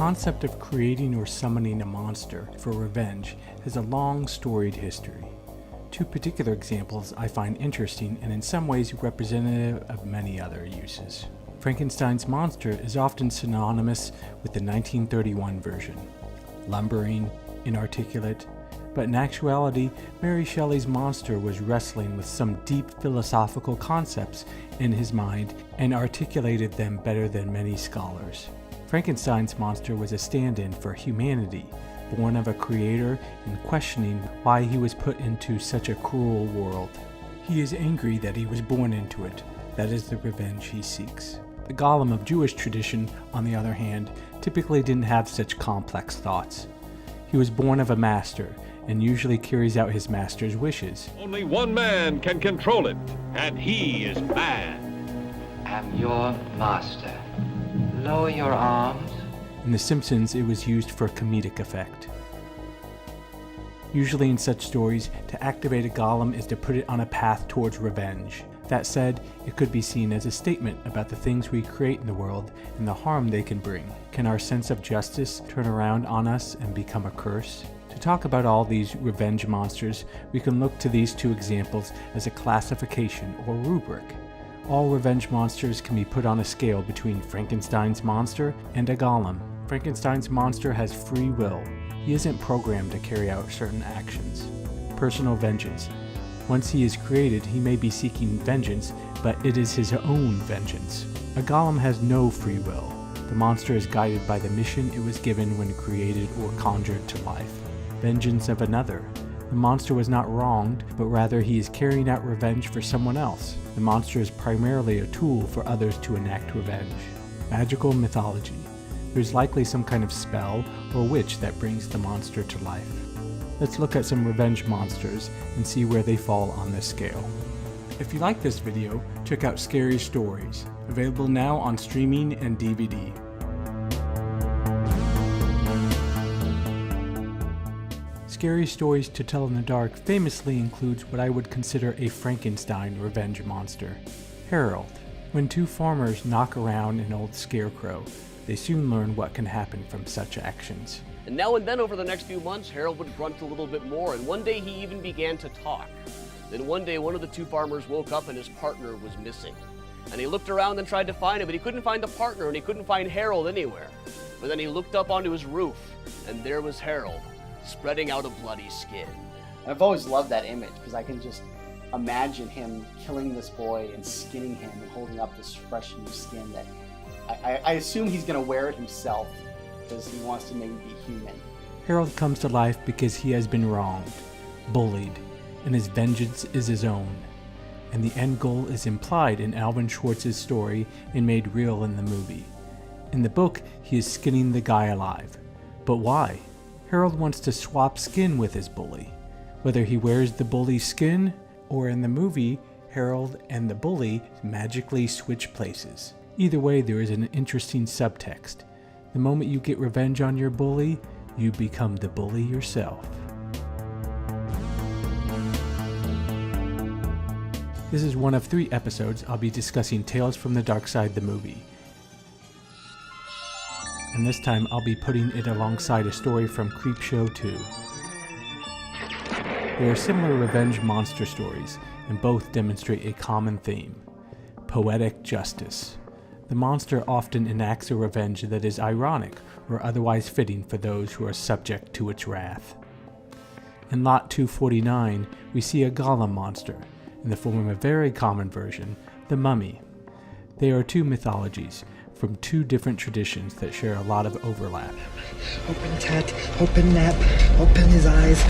concept of creating or summoning a monster for revenge has a long, storied history. Two particular examples I find interesting and in some ways representative of many other uses. Frankenstein's monster is often synonymous with the 1931 version. Lumbering, inarticulate, but in actuality, Mary Shelley's monster was wrestling with some deep philosophical concepts in his mind and articulated them better than many scholars. Frankenstein's monster was a stand-in for humanity, born of a creator and questioning why he was put into such a cruel world. He is angry that he was born into it. That is the revenge he seeks. The Golem of Jewish tradition, on the other hand, typically didn't have such complex thoughts. He was born of a master, and usually carries out his master's wishes. Only one man can control it, and he is mad. I'm your master. Lower your arms. In The Simpsons, it was used for comedic effect. Usually in such stories, to activate a golem is to put it on a path towards revenge. That said, it could be seen as a statement about the things we create in the world and the harm they can bring. Can our sense of justice turn around on us and become a curse? To talk about all these revenge monsters, we can look to these two examples as a classification or rubric. All revenge monsters can be put on a scale between Frankenstein's monster and a golem. Frankenstein's monster has free will. He isn't programmed to carry out certain actions. Personal vengeance. Once he is created, he may be seeking vengeance, but it is his own vengeance. A golem has no free will. The monster is guided by the mission it was given when created or conjured to life. Vengeance of another. The monster was not wronged, but rather he is carrying out revenge for someone else. The monster is primarily a tool for others to enact revenge. Magical mythology. There's likely some kind of spell or witch that brings the monster to life. Let's look at some revenge monsters and see where they fall on this scale. If you like this video, check out Scary Stories, available now on streaming and DVD. Scary Stories to Tell in the Dark famously includes what I would consider a Frankenstein revenge monster, Harold. When two farmers knock around an old scarecrow, they soon learn what can happen from such actions. And now and then over the next few months, Harold would grunt a little bit more, and one day he even began to talk. Then one day one of the two farmers woke up and his partner was missing. And he looked around and tried to find him, but he couldn't find the partner and he couldn't find Harold anywhere. But then he looked up onto his roof, and there was Harold, spreading out a bloody skin. I've always loved that image because I can just imagine him killing this boy and skinning him and holding up this fresh new skin that I assume he's going to wear it himself because he wants to maybe be human. Harold comes to life because he has been wronged, bullied, and his vengeance is his own. And the end goal is implied in Alvin Schwartz's story and made real in the movie. In the book, he is skinning the guy alive. But why? Harold wants to swap skin with his bully, whether he wears the bully's skin or in the movie, Harold and the bully magically switch places. Either way, there is an interesting subtext. The moment you get revenge on your bully, you become the bully yourself. This is one of 3 episodes I'll be discussing Tales from the Darkside the movie. And this time I'll be putting it alongside a story from Creepshow 2. There are similar revenge monster stories, and both demonstrate a common theme: poetic justice. The monster often enacts a revenge that is ironic or otherwise fitting for those who are subject to its wrath. In Lot 249, we see a golem monster, in the form of a very common version, the mummy. They are 2 mythologies, from 2 different traditions that share a lot of overlap. Open cat, open nap, open his eyes,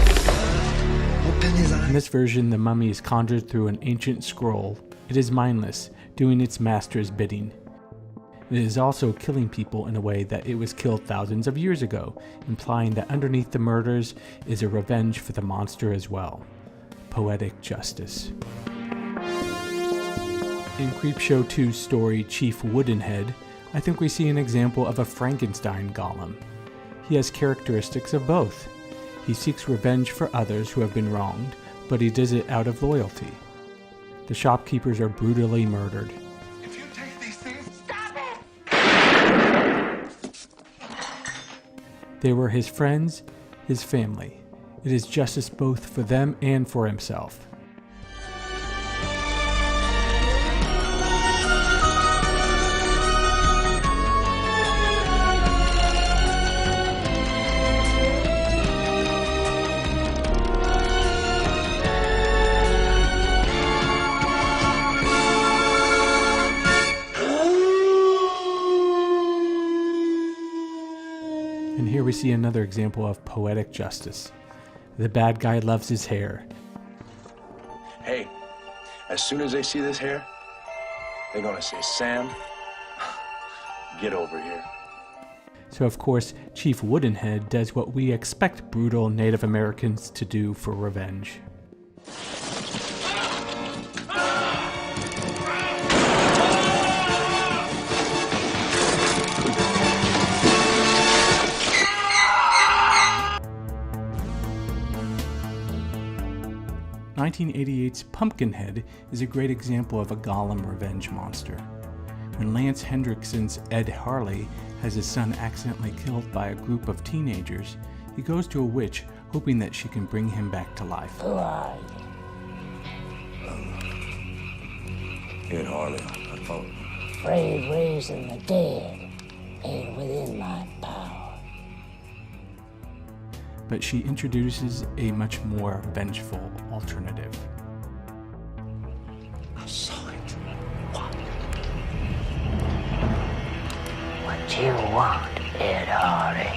open his eyes. In this version, the mummy is conjured through an ancient scroll. It is mindless, doing its master's bidding. It is also killing people in a way that it was killed thousands of years ago, implying that underneath the murders is a revenge for the monster as well. Poetic justice. In Creepshow 2's story Chief Woodenhead, I think we see an example of a Frankenstein golem. He has characteristics of both. He seeks revenge for others who have been wronged, but he does it out of loyalty. The shopkeepers are brutally murdered. If you take these things, stop it! They were his friends, his family. It is justice both for them and for himself. And here we see another example of poetic justice. The bad guy loves his hair. Hey, as soon as they see this hair, they're gonna say, Sam, get over here. So of course, Chief Woodenhead does what we expect brutal Native Americans to do for revenge. The 1988's Pumpkinhead is a great example of a Golem revenge monster. When Lance Hendrickson's Ed Harley has his son accidentally killed by a group of teenagers, he goes to a witch hoping that she can bring him back to life. Who are you? Ed Harley, I thought. Afraid raising the dead ain't within my power. But she introduces a much more vengeful alternative. I saw it. What you want, Ed Harley?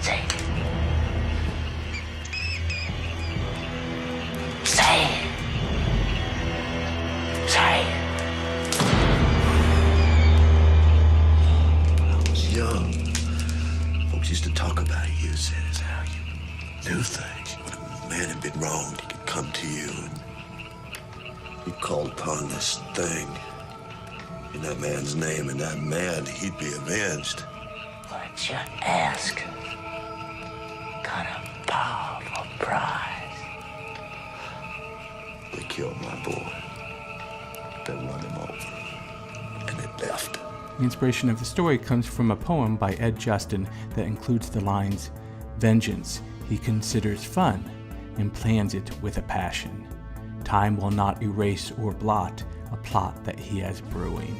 Say it. Say it. Say it. When I was young, folks used to talk about you, said as how you knew things. When a man had been wronged, he could come to you and he called upon this thing in that man's name, and that man, he'd be avenged. What you ask? Got a powerful prize. They killed my boy. They run him over, and it left. The inspiration of the story comes from a poem by Ed Justin that includes the lines, "Vengeance he considers fun and plans it with a passion. Time will not erase or blot a plot that he has brewing."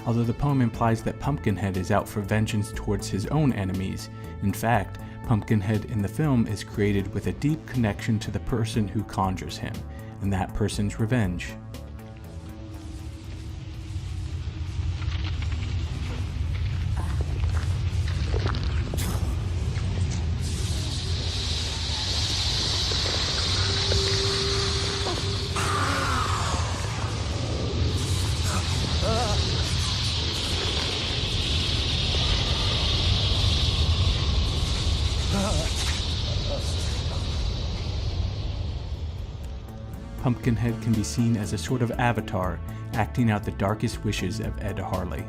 Although the poem implies that Pumpkinhead is out for vengeance towards his own enemies, in fact, Pumpkinhead in the film is created with a deep connection to the person who conjures him, and that person's revenge. Pumpkinhead can be seen as a sort of avatar, acting out the darkest wishes of Ed Harley.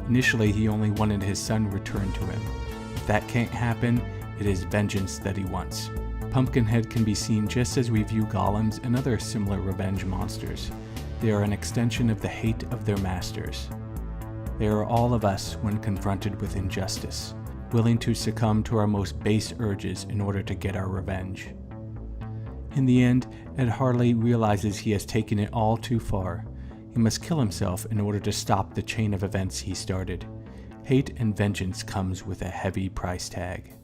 Initially, he only wanted his son returned to him. If that can't happen, it is vengeance that he wants. Pumpkinhead can be seen just as we view golems and other similar revenge monsters. They are an extension of the hate of their masters. They are all of us when confronted with injustice, willing to succumb to our most base urges in order to get our revenge. In the end, Ed Harley realizes he has taken it all too far. He must kill himself in order to stop the chain of events he started. Hate and vengeance comes with a heavy price tag.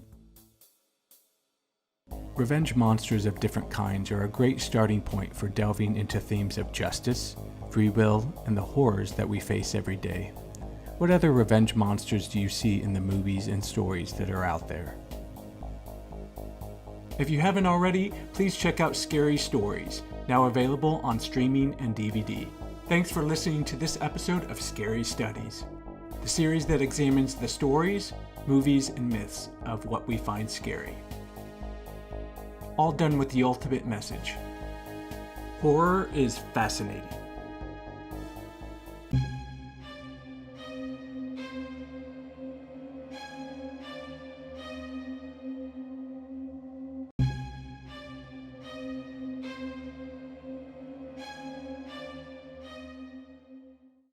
Revenge monsters of different kinds are a great starting point for delving into themes of justice, free will, and the horrors that we face every day. What other revenge monsters do you see in the movies and stories that are out there? If you haven't already, please check out Scary Stories, now available on streaming and DVD. Thanks for listening to this episode of Scary Studies, the series that examines the stories, movies, and myths of what we find scary. All done with the ultimate message. Horror is fascinating.